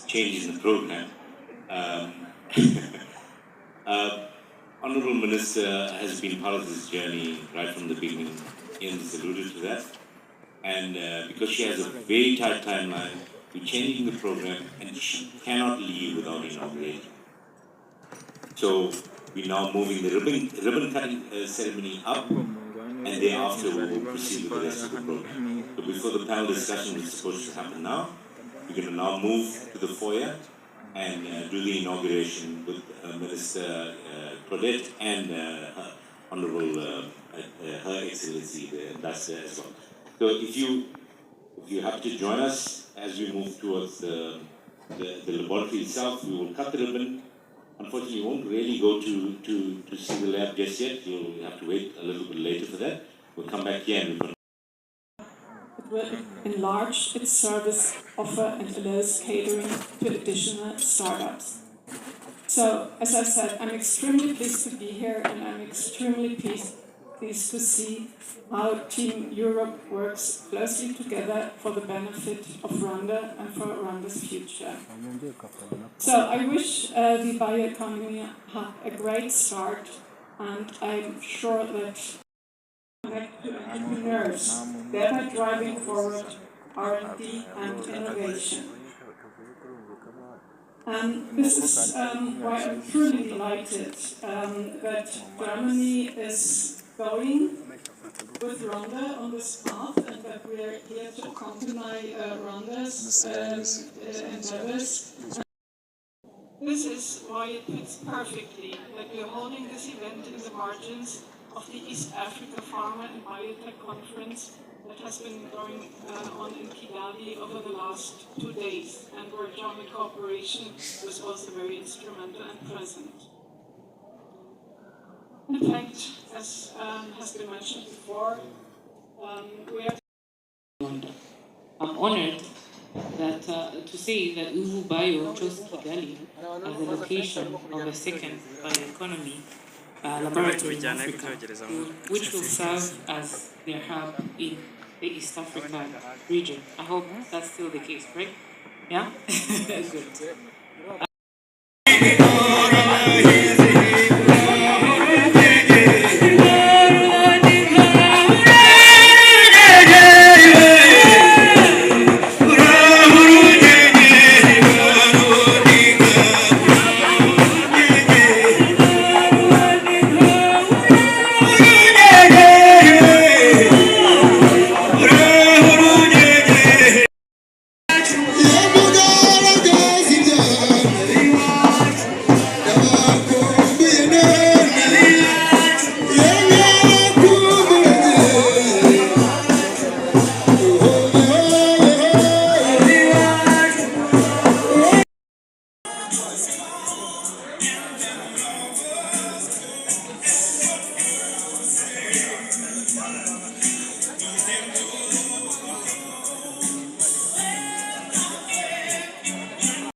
change in the program. Um, Honorable Minister has been part of this journey right from the beginning. Ian has alluded to that. And because she has a very tight timeline, we're changing the program and she cannot leave without inaugurating. So we're now moving the ribbon cutting ceremony up, and thereafter we will proceed with the rest of the program. So before the panel discussion is supposed to happen now, we're going to now move to the foyer and do the inauguration with Minister Claudette and Honorable Her Excellency the Ambassador as well. So if you have to join us as we move towards the laboratory itself, we will cut the ribbon. Unfortunately, you won't really go to see the lab just yet. You'll have to wait a little bit later for that. We'll come back here and we'll... It will enlarge its service offer and allows catering to additional startups. So, as I said, I'm extremely pleased to be here and I'm extremely pleased to see how Team Europe works closely together for the benefit of Rwanda and for Rwanda's future. So I wish the bioeconomy had a great start, and I'm sure that connect to entrepreneurs, thereby driving forward R&D and innovation. This is why I'm truly delighted that Germany is going with Rwanda on this path and that we are here to accompany Rwanda's endeavors. This is why it fits perfectly that we are holding this event in the margins of the East Africa Pharma and Biotech Conference that has been going on in Kigali over the last 2 days, and where German cooperation was also very instrumental and present. In fact, as has been mentioned before, we are... I'm honored that to say that Uvu Bio chose Kigali as the location of a second bioeconomy laboratory in Africa, which will serve as their hub in the East Africa region. I hope that's still the case, right? Yeah? Good.